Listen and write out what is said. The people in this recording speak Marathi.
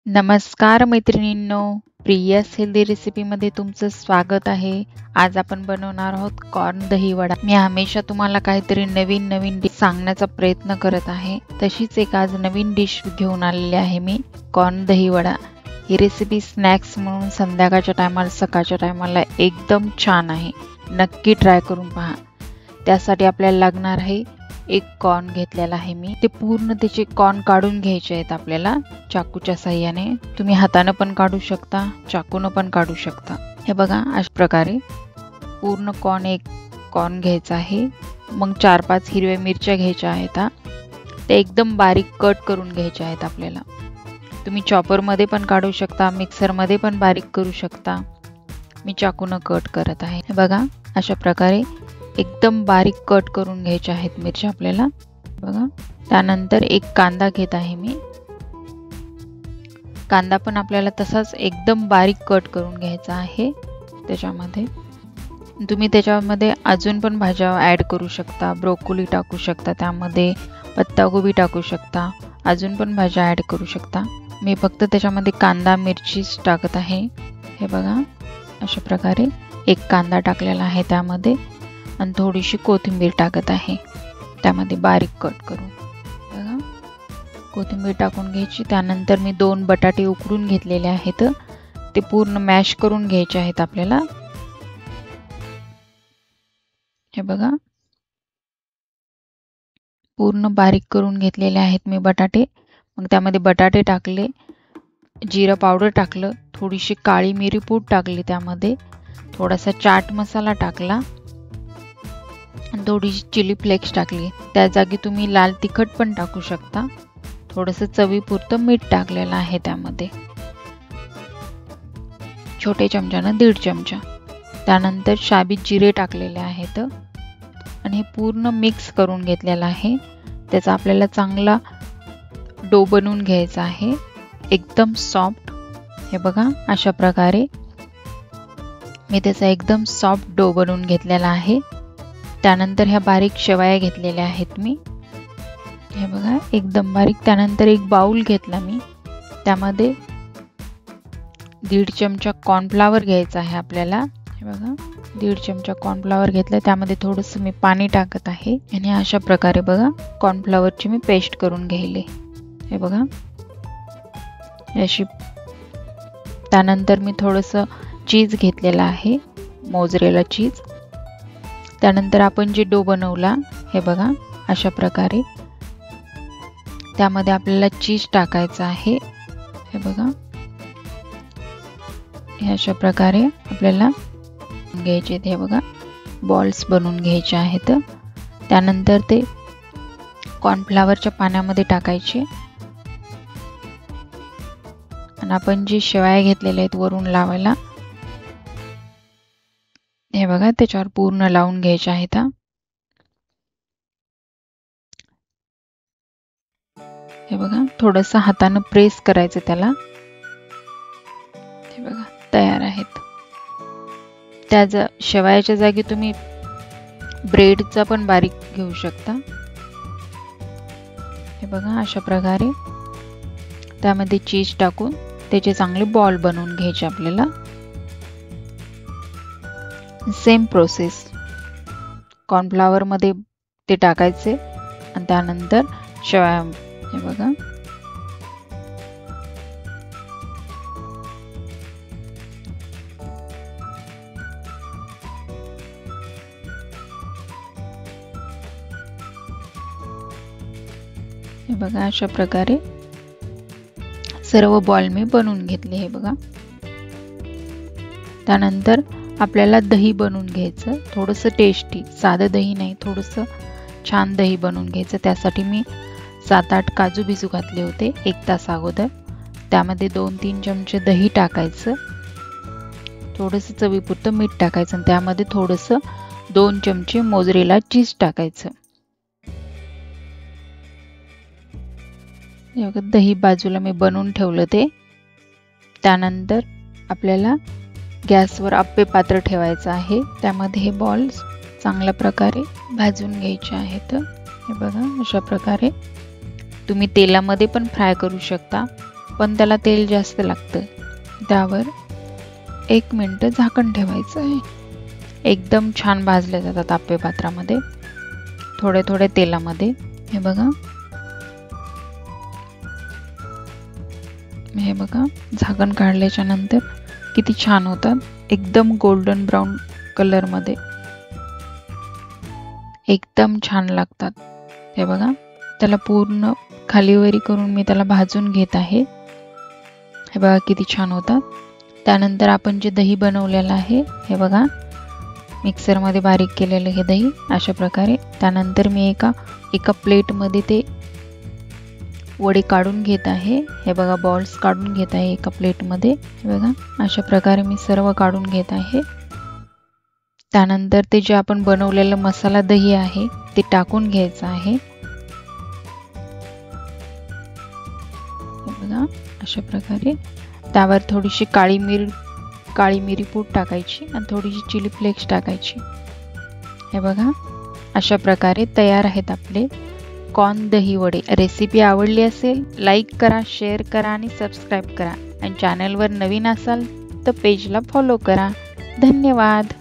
नमस्कार मैत्रिणींनो, प्रियास हेल्दी रेसिपीमध्ये तुमचं स्वागत आहे. आज आपण बनवणार आहोत कॉर्न दही वडा. मी हमेशा तुम्हाला काहीतरी नवीन डिश सांगण्याचा प्रयत्न करत आहे. तशीच एक आज नवीन डिश घेऊन आलेली आहे मी, कॉर्न दही वडा. ही रेसिपी स्नॅक्स म्हणून संध्याकाळच्या टायमाला सकाळच्या टायमाला एकदम छान आहे. नक्की ट्राय करून पहा. त्यासाठी आपल्याला लागणार आहे एक कॉर्न घेतलेला आहे मी. ते पूर्ण त्याचे कॉर्न काढून घ्यायचे आहेत आपल्याला चाकूच्या साहाय्याने. तुम्ही हाताने पण काढू शकता, चाकूने पण काढू शकता. हे बघा, अशा प्रकारे पूर्ण एक कॉर्न घ्यायचा आहे. मग 4-5 हिरव्या मिरच्या घ्यायच्या आहेत. ते एकदम बारीक कट करून घ्यायच्या आहेत आपल्याला. तुम्ही चॉपरमध्ये पण काढू शकता, मिक्सरमध्ये पण बारीक करू शकता. मी चाकूने कट करत आहे. हे बघा, अशा प्रकारे एकदम बारीक कट करून घ्यायचे आहेत मिरच्या आपल्याला. बघा, त्यानंतर एक कांदा घेत आहे मी. कांदा पण आपल्याला तसाच एकदम बारीक कट करून घ्यायचा आहे. त्याच्यामध्ये तुम्ही त्याच्यामध्ये अजून पण भाज्या ॲड करू शकता. ब्रोकोली टाकू शकता, त्यामध्ये पत्तागोबी टाकू शकता, अजून पण भाज्या ॲड करू शकता. मी फक्त त्याच्यामध्ये कांदा मिरचीच टाकत आहे. हे बघा, अशा प्रकारे एक कांदा टाकलेला आहे त्यामध्ये, आणि थोडीशी कोथिंबीर टाकत आहे त्यामध्ये बारीक कट करून. बघा, कोथिंबीर टाकून घ्यायची. त्यानंतर मी 2 बटाटे उकडून घेतलेले आहेत. ते पूर्ण मॅश करून घ्यायचे आहेत आपल्याला. हे बघा, पूर्ण बारीक करून घेतलेले आहेत मी बटाटे. मग त्यामध्ये बटाटे टाकले, जिरा पावडर टाकलं, थोडीशी काळी मिरी पूड टाकली, त्यामध्ये थोडासा चाट मसाला टाकला, थोडीशी चिली फ्लेक्स टाकली. त्या जागी तुम्ही लाल तिखट पण टाकू शकता. थोडंसं चवीपुरतं मीठ टाकलेलं आहे त्यामध्ये, छोटे चमच्यानं 1.5 चमचा. त्यानंतर साबीत जिरे टाकलेले आहेत आणि हे पूर्ण मिक्स करून घेतलेलं आहे. त्याचा आपल्याला चांगला डो बनवून घ्यायचा आहे, एकदम सॉफ्ट. हे बघा, अशा प्रकारे मी त्याचा एकदम सॉफ्ट डो बनवून घेतलेला आहे. त्यानंतर ह्या बारीक शेवया घेतलेल्या आहेत मी. हे बघा, एकदम बारीक. त्यानंतर एक बाउल घेतला मी, त्यामध्ये 1.5 चमचा कॉर्नफ्लॉवर घ्यायचा आहे आपल्याला. हे बघा, 1.5 चमचा कॉर्नफ्लॉवर घेतला, त्यामध्ये थोडंसं मी पाणी टाकत आहे आणि अशा प्रकारे बघा कॉर्नफ्लॉवरची मी पेस्ट करून घ्यायले. हे बघा, अशी. त्यानंतर मी थोडंसं चीज घेतलेलं आहे, मोझरेला चीज. त्यानंतर आपण जे डो बनवला, हे बघा, अशा प्रकारे त्यामध्ये आपल्याला चीज टाकायचं आहे. हे बघा, हे अशा प्रकारे आपल्याला घ्यायचे. हे बघा, बॉल्स बनवून घ्यायचे आहेत. त्यानंतर ते कॉर्नफ्लॉवरच्या पाण्यामध्ये टाकायचे आणि आपण जे शेवया घेतलेले आहेत वरून लावायला, हे बघा, त्याच्यावर पूर्ण लावून घ्यायचे आहेत. हे बघा, थोडंसं हाताने प्रेस करायचं त्याला. हे बघा, तयार आहेत. त्या शेवयाच्या जागी तुम्ही ब्रेडचा पण बारीक घेऊ शकता. हे बघा, अशा प्रकारे त्यामध्ये चीज टाकून त्याचे चांगले बॉल बनवून घ्यायचे आपल्याला. सेम प्रोसेस, कॉर्नफ्लॉवर मध्ये ते टाकायचे आणि त्यानंतर शेवया. हे बघा, हे बघा, अशा प्रकारे सर्व बॉल मी बनवून घेतले. हे बघा, त्यानंतर आपल्याला दही बनवून घ्यायचं, थोडंसं टेस्टी. साधं दही नाही, थोडंसं छान दही बनवून घ्यायचं. त्यासाठी मी 7-8 काजू भिजू घातले होते 1 तास अगोदर. त्यामध्ये 2-3 चमचे दही टाकायचं, थोडंसं चवीपुरतं मीठ टाकायचं आणि त्यामध्ये थोडंसं 2 चमचे मोझरेला चीज टाकायचं. दही बाजूला मी बनवून ठेवलं ते. त्यानंतर आपल्याला गॅसवर आप्पे पात्र ठेवायचं आहे. त्यामध्ये हे बॉल्स चांगल्या प्रकारे भाजून घ्यायचे आहेत. हे बघा, अशा प्रकारे तुम्ही तेलामध्ये पण फ्राय करू शकता. पण त्याला तेल जास्त लागतं. त्यावर 1 मिनिट झाकण ठेवायचं आहे. एकदम छान भाजले जातात आप्पे पात्रामध्ये थोडे थोडे तेलामध्ये. हे बघा, हे बघा, झाकण काढल्याच्या नंतर किती छान होतात, एकदम गोल्डन ब्राऊन कलर मध्ये एकदम छान लागतात. हे बघा, त्याला पूर्ण खालीवरी करून मी त्याला भाजून घेत आहे. हे बघा किती छान होतात. त्यानंतर आपण जे दही बनवलेलं आहे, हे बघा, मिक्सर मध्ये बारीक केलेलं हे दही अशा प्रकारे. त्यानंतर मी एका प्लेट मध्ये ते वडे काढून घेत आहे. हे बघा, बॉल्स काढून घेत आहे एका प्लेट मध्ये. हे बघा, अशा प्रकारे मी सर्व काढून घेत आहे. त्यानंतर ते जे आपण बनवलेलं मसाला दही आहे ते टाकून घ्यायचं आहे. हे बघा, अशा प्रकारे. त्यावर थोडीशी काळी मिरी पूड टाकायची आणि थोडीशी चिली फ्लेक्स टाकायची. हे बघा, अशा प्रकारे तयार आहेत आपले कॉर्न दही वडे. रेसिपी आवडली असेल लाईक करा, शेअर करा आणि सबस्क्राईब करा. आणि चॅनलवर नवीन असाल तर पेजला फॉलो करा. धन्यवाद.